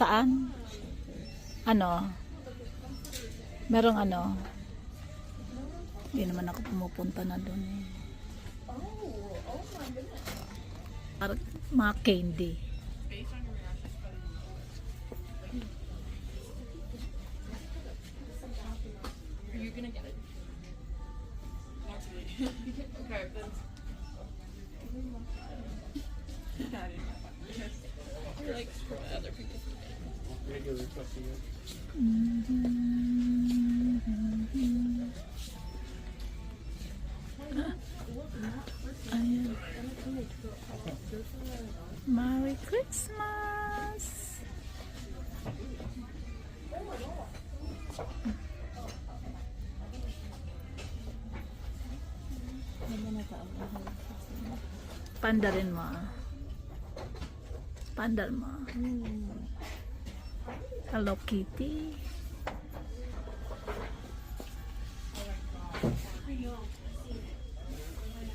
Saan? Ano? Merong ano? Hindi naman ako pumupunta na doon eh. Parang mga candy. Are you gonna get it? Okay, then. You're like screwing other people's Regular customer. Ayan. Merry Christmas! Panda rin mo. Panda mo. Hello Kitty.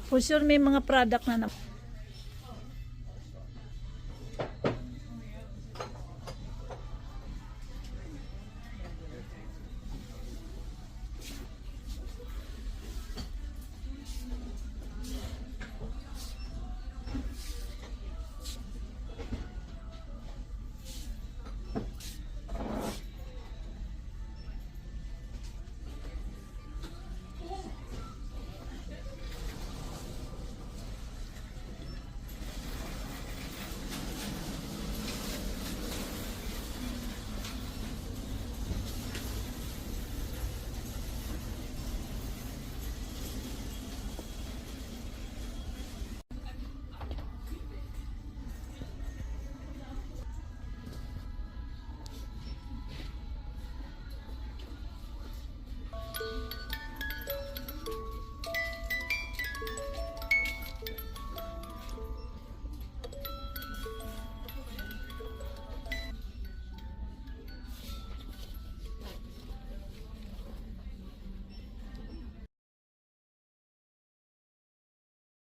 For sure may mga product na